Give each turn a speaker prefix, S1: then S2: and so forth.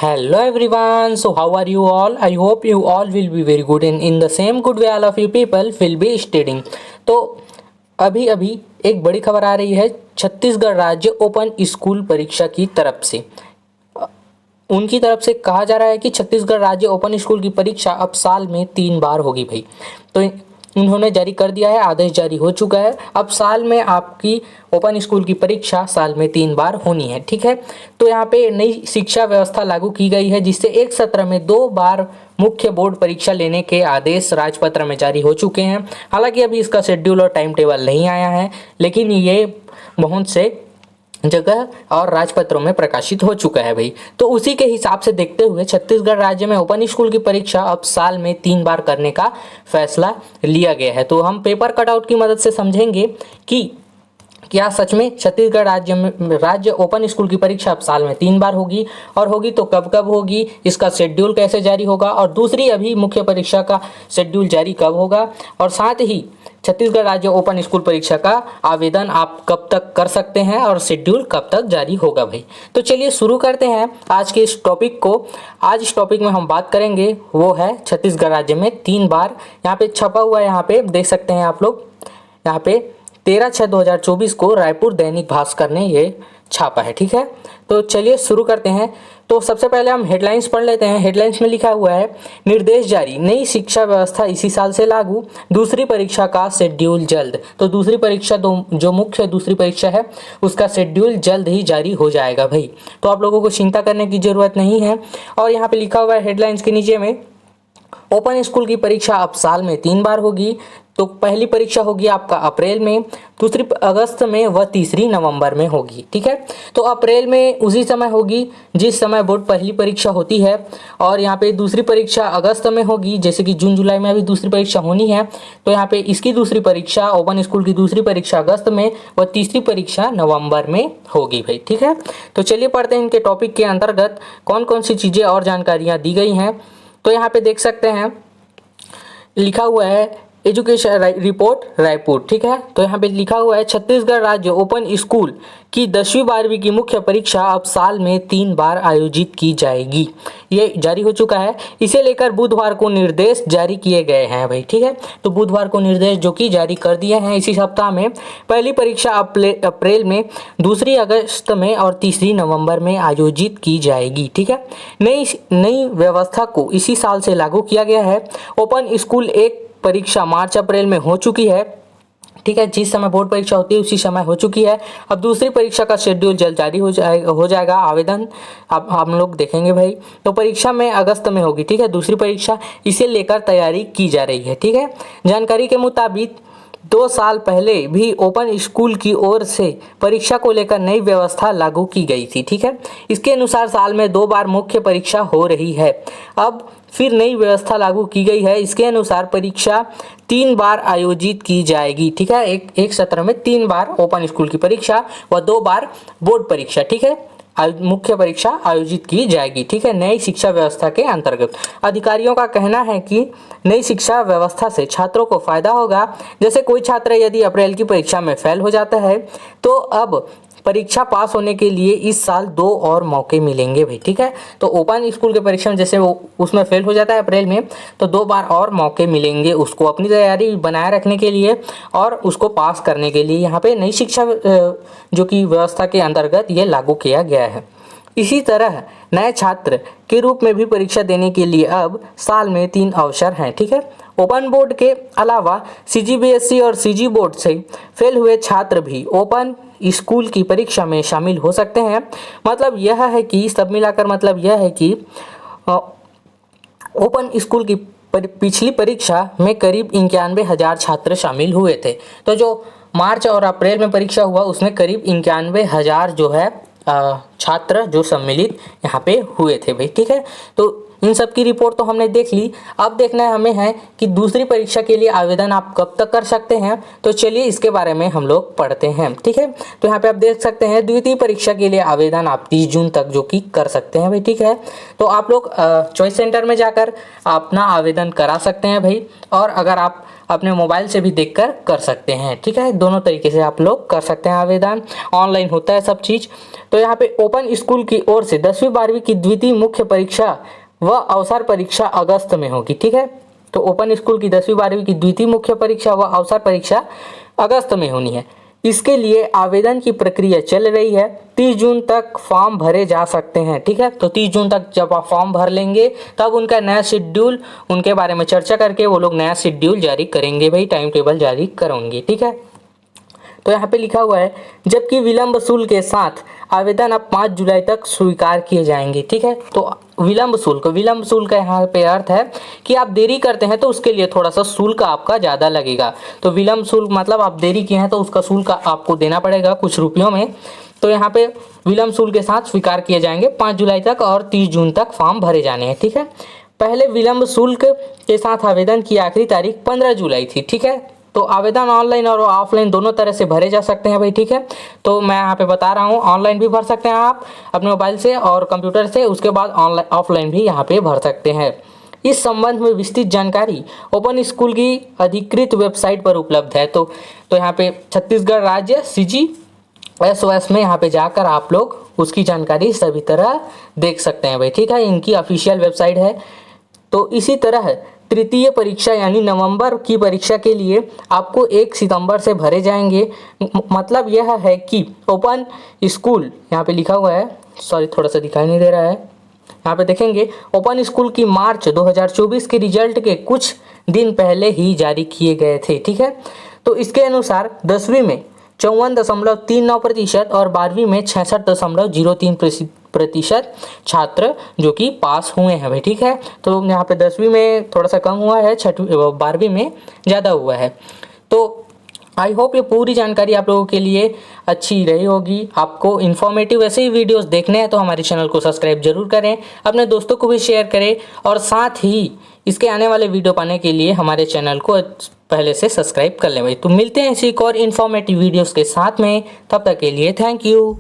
S1: Hello everyone, so how are you all? I hope you all will be very good and in the same good way all of you people will be studying. तो अभी अभी एक बड़ी खबर आ रही है छत्तीसगढ़ राज्य open school परीक्षा की तरफ से। उनकी तरफ से कहा जा रहा है कि छत्तीसगढ़ राज्य ओपन स्कूल की परीक्षा अब साल में 3 बार होगी भाई। तो उन्होंने जारी कर दिया है, आदेश जारी हो चुका है। अब साल में आपकी ओपन स्कूल की परीक्षा साल में 3 बार होनी है, ठीक है। तो यहाँ पे नई शिक्षा व्यवस्था लागू की गई है जिससे एक सत्र में 2 बार मुख्य बोर्ड परीक्षा लेने के आदेश राजपत्र में जारी हो चुके हैं। हालांकि अभी इसका शेड्यूल और टाइम टेबल नहीं आया है, लेकिन ये बहुत से जगह और राजपत्रों में प्रकाशित हो चुका है भाई। तो उसी के हिसाब से देखते हुए छत्तीसगढ़ राज्य में ओपन स्कूल की परीक्षा अब साल में 3 बार करने का फैसला लिया गया है। तो हम पेपर कटआउट की मदद से समझेंगे कि क्या सच में छत्तीसगढ़ राज्य ओपन स्कूल की परीक्षा अब साल में 3 बार होगी, और होगी तो कब कब होगी, इसका शेड्यूल कैसे जारी होगा, और दूसरी अभी मुख्य परीक्षा का शेड्यूल जारी कब होगा, और साथ ही छत्तीसगढ़ राज्य ओपन स्कूल परीक्षा का आवेदन आप कब तक कर सकते हैं और शेड्यूल कब तक जारी होगा भाई। तो चलिए शुरू करते हैं आज के इस टॉपिक को। आज इस टॉपिक में हम बात करेंगे वो है छत्तीसगढ़ राज्य में 3 बार। यहाँ पे छपा हुआ है, यहाँ पे देख सकते हैं आप लोग, यहाँ पे 13/6/2024 को रायपुर दैनिक भास्कर ने ये छापा है, ठीक है। तो चलिए शुरू करते हैं। तो सबसे पहले हम हेडलाइंस पढ़ लेते हैं। हेडलाइंस में लिखा हुआ है निर्देश जारी, नई शिक्षा व्यवस्था इसी साल से लागू, दूसरी परीक्षा का शेड्यूल जल्द। तो दूसरी परीक्षा जो मुख्य दूसरी परीक्षा है उसका शेड्यूल जल्द ही जारी हो जाएगा भाई। तो आप लोगों को चिंता करने की जरूरत नहीं है। और यहाँ पे लिखा हुआ है हेडलाइंस के नीचे में, ओपन स्कूल की परीक्षा अब साल में 3 बार होगी। तो पहली परीक्षा होगी आपका अप्रैल में, दूसरी अगस्त में, व तीसरी नवंबर में होगी, ठीक है। तो अप्रैल में उसी समय होगी जिस समय बोर्ड पहली परीक्षा होती है, और यहाँ पे दूसरी परीक्षा अगस्त में होगी, जैसे कि जून जुलाई में अभी दूसरी परीक्षा होनी है। तो यहाँ पे इसकी दूसरी परीक्षा, ओपन स्कूल की दूसरी परीक्षा अगस्त में व तीसरी परीक्षा नवंबर में होगी भाई, ठीक है। तो चलिए पढ़ते हैं इनके टॉपिक के अंतर्गत कौन कौन सी चीज़ें और जानकारियाँ दी गई हैं। तो यहाँ पे देख सकते हैं लिखा हुआ है एजुकेशन रिपोर्ट रायपुर, ठीक है। तो यहाँ पे लिखा हुआ है छत्तीसगढ़ राज्य ओपन स्कूल की 10वीं 12वीं की मुख्य परीक्षा अब साल में 3 बार आयोजित की जाएगी। ये जारी हो चुका है। इसे लेकर बुधवार को निर्देश जारी किए गए हैं भाई, ठीक है। तो बुधवार को निर्देश जो कि जारी कर दिए हैं इसी सप्ताह में। पहली परीक्षा अप्रैल में, दूसरी अगस्त में और तीसरी नवंबर में आयोजित की जाएगी, ठीक है। नई व्यवस्था को इसी साल से लागू किया गया है। ओपन स्कूल एक परीक्षा मार्च अप्रैल में हो चुकी है, ठीक है। जिस समय बोर्ड परीक्षा होती है उसी समय हो चुकी है। अब दूसरी परीक्षा का शेड्यूल जल्द जारी हो जाएगा। आवेदन अब हम लोग देखेंगे भाई। तो परीक्षा में अगस्त में होगी, ठीक है, दूसरी परीक्षा। इसे लेकर तैयारी की जा रही है, ठीक है। जानकारी के मुताबिक 2 साल पहले भी ओपन स्कूल की ओर से परीक्षा को लेकर नई व्यवस्था लागू की गई थी, ठीक है। इसके अनुसार साल में 2 बार मुख्य परीक्षा हो रही है। अब फिर नई व्यवस्था लागू की गई है। इसके अनुसार परीक्षा 3 बार आयोजित की जाएगी, ठीक है। एक सत्र में 3 बार ओपन स्कूल की परीक्षा व 2 बार बोर्ड परीक्षा, ठीक है, मुख्य परीक्षा आयोजित की जाएगी, ठीक है, नई शिक्षा व्यवस्था के अंतर्गत। अधिकारियों का कहना है कि नई शिक्षा व्यवस्था से छात्रों को फायदा होगा। जैसे कोई छात्र यदि अप्रैल की परीक्षा में फेल हो जाता है तो अब परीक्षा पास होने के लिए इस साल 2 और मौके मिलेंगे भाई, ठीक है। तो ओपन स्कूल के परीक्षा में जैसे वो उसमें फेल हो जाता है अप्रैल में, तो 2 बार और मौके मिलेंगे उसको अपनी तैयारी बनाए रखने के लिए और उसको पास करने के लिए। यहाँ पे नई शिक्षा जो कि व्यवस्था के अंतर्गत ये लागू किया गया है। इसी तरह नए छात्र के रूप में भी परीक्षा देने के लिए अब साल में 3 अवसर हैं, ठीक है। ओपन बोर्ड के अलावा CGBSE और CG बोर्ड से फेल हुए छात्र भी ओपन स्कूल की परीक्षा में शामिल हो सकते हैं। मतलब यह है कि सब मिलाकर मतलब यह है कि ओपन स्कूल की पिछली परीक्षा में करीब 91,000 छात्र शामिल हुए थे। तो जो मार्च और अप्रैल में परीक्षा हुआ उसमें करीब 91,000 जो है छात्र जो सम्मिलित यहाँ पे हुए थे भाई, ठीक है। तो इन सब की रिपोर्ट तो हमने देख ली। अब देखना है हमें है कि दूसरी परीक्षा के लिए आवेदन आप कब तक कर सकते हैं। तो चलिए इसके बारे में हम लोग पढ़ते हैं, ठीक है। तो यहाँ पे आप देख सकते हैं द्वितीय परीक्षा के लिए आवेदन आप 30 जून तक जो कि कर सकते हैं भाई, ठीक है। तो आप लोग चॉइस सेंटर में जाकर अपना आवेदन करा सकते हैं भाई, और अगर आप अपने मोबाइल से भी देखकर कर सकते हैं, ठीक है। दोनों तरीके से आप लोग कर सकते हैं आवेदन, ऑनलाइन होता है सब चीज़। तो यहाँ पे ओपन स्कूल की ओर से 10वीं 12वीं की द्वितीय मुख्य परीक्षा व अवसर परीक्षा अगस्त में होगी, ठीक है। तो ओपन स्कूल की 10वीं 12वीं की द्वितीय मुख्य परीक्षा व अवसर परीक्षा अगस्त में होनी है। इसके लिए आवेदन की प्रक्रिया चल रही है। 30 जून तक फॉर्म भरे जा सकते हैं, ठीक है। तो 30 जून तक जब आप फॉर्म भर लेंगे तब उनका नया शेड्यूल, उनके बारे में चर्चा करके वो लोग नया शेड्यूल जारी करेंगे भाई, टाइम टेबल जारी करेंगे, ठीक है। तो यहाँ पे लिखा हुआ है जबकि विलंब शुल्क के साथ आवेदन अब 5 जुलाई तक स्वीकार किए जाएंगे, ठीक है। तो विलंब शुल्क यहाँ पे अर्थ है कि आप देरी करते हैं तो उसके लिए थोड़ा सा शुल्क आपका ज़्यादा लगेगा। तो विलंब शुल्क मतलब आप देरी किए हैं तो उसका शुल्क आपको देना पड़ेगा कुछ रुपयों में। तो यहाँ पे विलंब शुल्क के साथ स्वीकार किए जाएंगे 5 जुलाई तक, और 30 जून तक फॉर्म भरे जाने हैं, ठीक है। पहले विलंब शुल्क के साथ आवेदन की आखिरी तारीख 15 जुलाई थी, ठीक है। तो आवेदन ऑनलाइन और ऑफलाइन दोनों तरह से भरे जा सकते हैं भाई, ठीक है। तो मैं यहाँ पे बता रहा हूँ ऑनलाइन भी भर सकते हैं आप अपने मोबाइल से और कंप्यूटर से, उसके बाद ऑनलाइन ऑफलाइन भी यहाँ पे भर सकते हैं। इस संबंध में विस्तृत जानकारी ओपन स्कूल की अधिकृत वेबसाइट पर उपलब्ध है। तो यहाँ पे छत्तीसगढ़ राज्य CGSOS में यहाँ पे जाकर आप लोग उसकी जानकारी सभी तरह देख सकते हैं भाई, ठीक है। इनकी ऑफिशियल वेबसाइट है। तो इसी तरह तृतीय परीक्षा यानी नवंबर की परीक्षा के लिए आपको 1 सितंबर से भरे जाएंगे। मतलब यह है कि ओपन स्कूल यहाँ पे लिखा हुआ है, सॉरी थोड़ा सा दिखाई नहीं दे रहा है, यहाँ पे देखेंगे ओपन स्कूल की मार्च 2024 के रिजल्ट के कुछ दिन पहले ही जारी किए गए थे, ठीक है। तो इसके अनुसार 10वीं में 54.39% और 12वीं में 66.03% छात्र जो कि पास हुए हैं भाई, ठीक है। तो यहाँ पे 10वीं में थोड़ा सा कम हुआ है, 12वीं में ज़्यादा हुआ है। तो आई होप ये पूरी जानकारी आप लोगों के लिए अच्छी रही होगी। आपको इन्फॉर्मेटिव ऐसे ही वीडियोस देखने हैं तो हमारे चैनल को सब्सक्राइब जरूर करें, अपने दोस्तों को भी शेयर करें, और साथ ही इसके आने वाले वीडियो पाने के लिए हमारे चैनल को पहले से सब्सक्राइब कर लें भाई। तो मिलते हैं ऐसी एक और इन्फॉर्मेटिव वीडियोस के साथ में, तब तक के लिए थैंक यू।